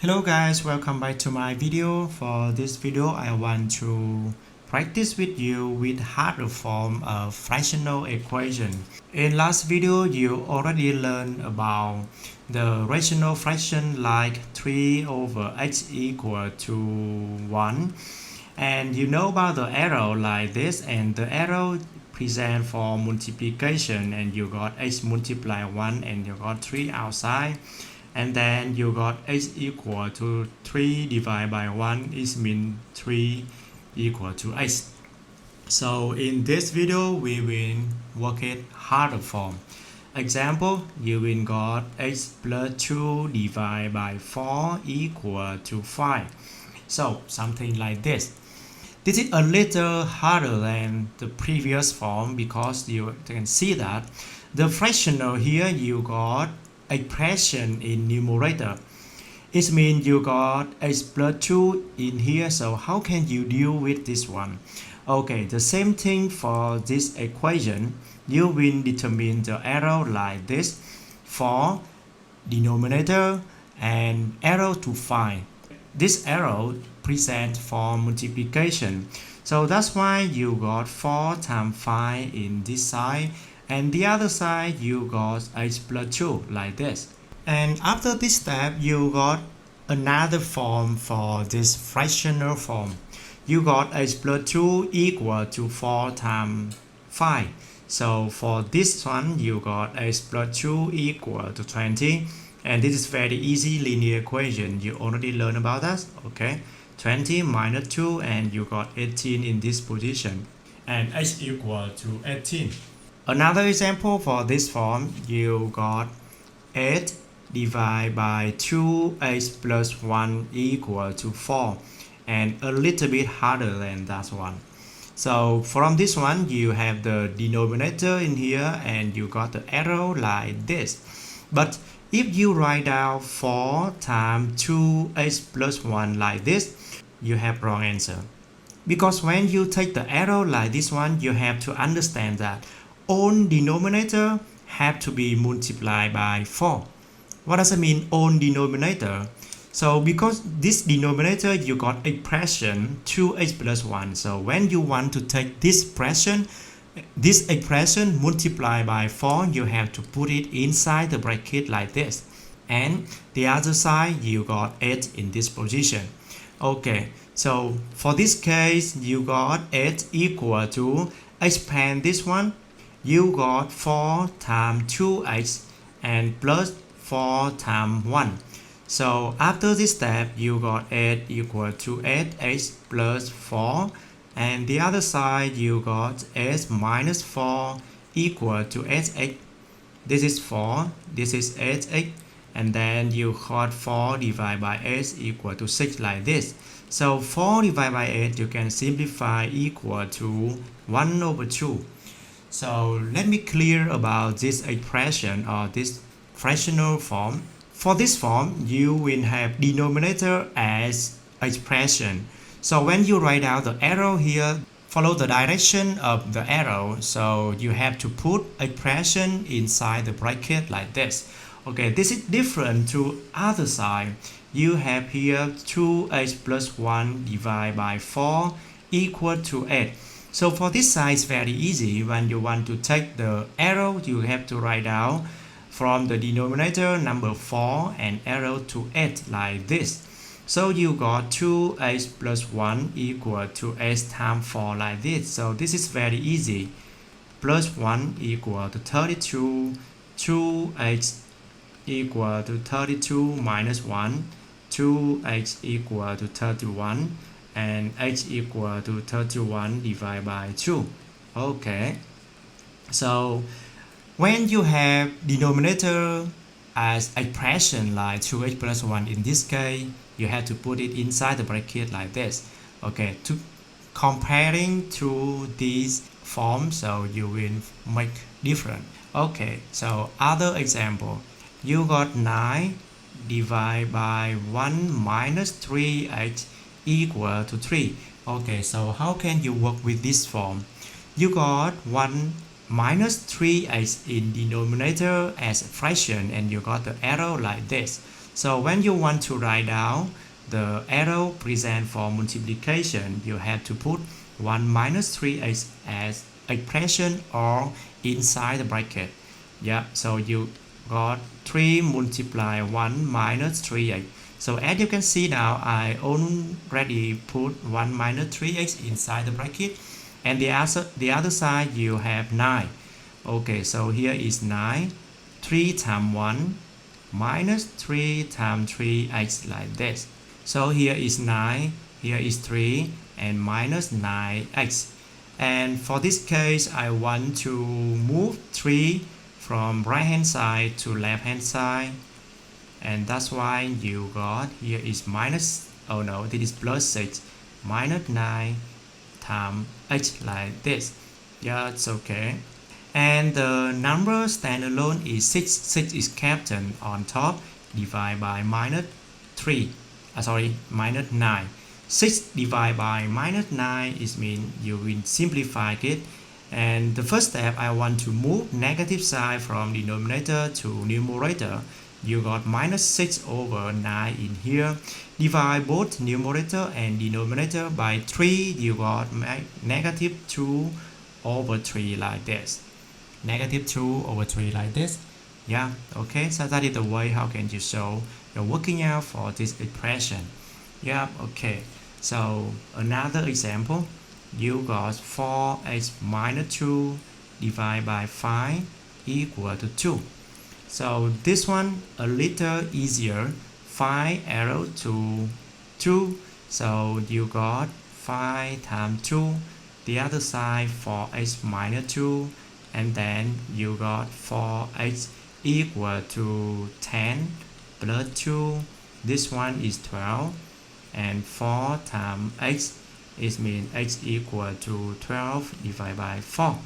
Hello guys, welcome back to my video. For this video, I want to practice with you with harder form of fractional equation. In last video, you already learned about the rational fraction like 3 over x equal to 1. And you know about the arrow like this, and the arrow present for multiplication, and you got x multiply 1 and you got 3 outside. And then you got x equal to 3 divided by 1 is mean 3 equal to x. So in this video we will work it harder form. Example, you will got x plus 2 divided by 4 equal to 5. So something like this. This is a little harder than the previous form because you can see that the fractional here you got expression in numerator. It means you got x plus 2 in here, so how can you deal with this one? Okay, the same thing for this equation. You will determine the arrow like this for denominator and arrow to 5. This arrow present for multiplication, so that's why you got 4 times 5 in this side, and the other side you got x plus 2 like this. And after this step you got another form for this fractional form. You got x plus 2 equal to 4 times 5. So for this one you got x plus 2 equal to 20, and this is very easy linear equation. You already learned about that. Okay, 20 minus 2 and you got 18 in this position, and x equal to 18. Another example for this form, you got 8 divided by 2x plus 1 equal to 4, and a little bit harder than that one. So from this one, you have the denominator in here and you got the arrow like this. But if you write down 4 times 2x plus 1 like this, you have wrong answer. Because when you take the arrow like this one, you have to understand that all denominator have to be multiplied by 4. What does it mean, all denominator? So because this denominator you got expression 2x plus 1. So when you want to take this expression multiplied by 4, you have to put it inside the bracket like this. And the other side you got 8 in this position. Okay, so for this case you got 8 equal to, expand this one, you got 4 times 2x and plus 4 times 1. So after this step, you got 8 equal to 8x plus 4. And the other side, you got x minus 4 equal to 8x. This is 4, this is 8x. And then you got 4 divided by 8 equal to 6 like this. So 4 divided by 8, you can simplify equal to 1 over 2. So let me clear about this expression or this fractional form. For this form, you will have denominator as expression. So when you write out the arrow here, follow the direction of the arrow. So you have to put expression inside the bracket like this. Okay, this is different to other side. You have here 2x plus 1 divided by 4 equal to 8. So for this side, it's very easy. When you want to take the arrow, you have to write down from the denominator number 4 and arrow to 8 like this. So you got 2x plus 1 equal to x times 4 like this. So this is very easy. Plus 1 equal to 32. 2x equal to 32 minus 1. 2x equal to 31. And x equal to 31 divided by 2. Okay, so when you have denominator as expression like 2x plus 1 in this case, you have to put it inside the bracket like this. Okay, to comparing to these forms, so you will make different. Okay, so other example, you got 9 divided by 1 minus 3x equal to 3. Okay, so how can you work with this form? You got 1 minus 3x in denominator as a fraction, and you got the arrow like this. So when you want to write down the arrow present for multiplication, you have to put 1 minus 3x as expression or inside the bracket. Yeah, so you got 3 multiply 1 minus 3x. So as you can see now, I already put 1 minus 3x inside the bracket, and the other side you have 9. Okay, so here is 9. 3 times 1 minus 3 times 3x like this. So here is 9, here is 3, and minus 9x. And for this case, I want to move 3 from right hand side to left hand side. And that's why you got here is minus, oh no, this is plus 6, minus 9 times x like this. Yeah, it's okay. And the number standalone is 6. 6 is kept on top, divided by minus 3. Minus 9. 6 divided by minus 9 is mean you will simplify it. And the first step, I want to move negative side from denominator to numerator. You got minus 6 over 9 in here. Divide both numerator and denominator by 3. You got negative 2 over 3 like this. Negative 2 over 3 like this. Yeah, okay, so that is the way how can you show the working out for this expression. Yeah, okay. So another example, you got 4x minus 2 divided by 5 equal to 2. So this one a little easier. 5 arrow to 2. So you got 5 times 2. The other side 4x minus 2. And then you got 4x equal to 10 plus 2. This one is 12. And 4 times x is mean x equal to 12 divided by 4.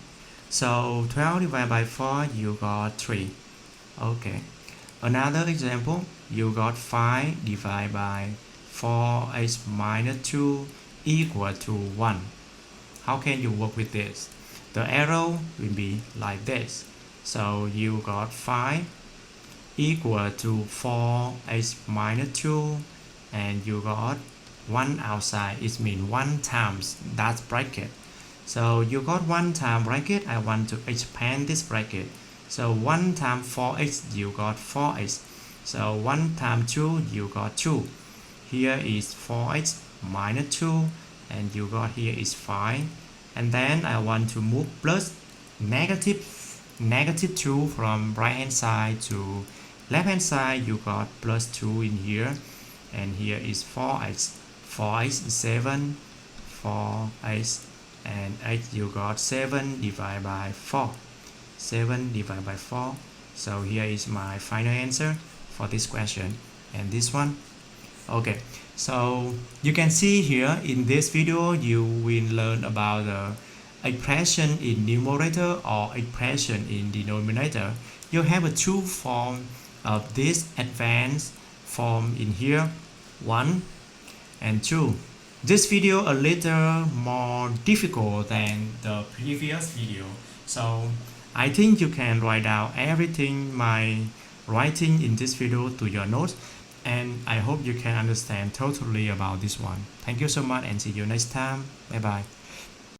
So 12 divided by 4, you got 3. Okay. Another example, you got 5 divided by 4x minus 2 equal to 1. How can you work with this? The arrow will be like this. So you got 5 equal to 4x minus 2, and you got 1 outside. It means 1 times that bracket. So you got 1 time bracket. I want to expand this bracket. So 1 times 4x, you got 4x. So 1 times 2, you got 2. Here is 4x minus 2, and you got here is 5. And then I want to move plus negative 2 from right hand side to left hand side. You got plus 2 in here, and here is 4x. 4x is 7, 4x and 8, you got 7 divided by 4. 7 divided by 4. So here is my final answer for this question and this one. Okay, so you can see here in this video you will learn about the expression in numerator or expression in denominator. You have a two form of this advanced form in here, 1 and 2. This video a little more difficult than the previous video, so I think you can write down everything my writing in this video to your notes, and I hope you can understand totally about this one. Thank you so much and see you next time. Bye bye.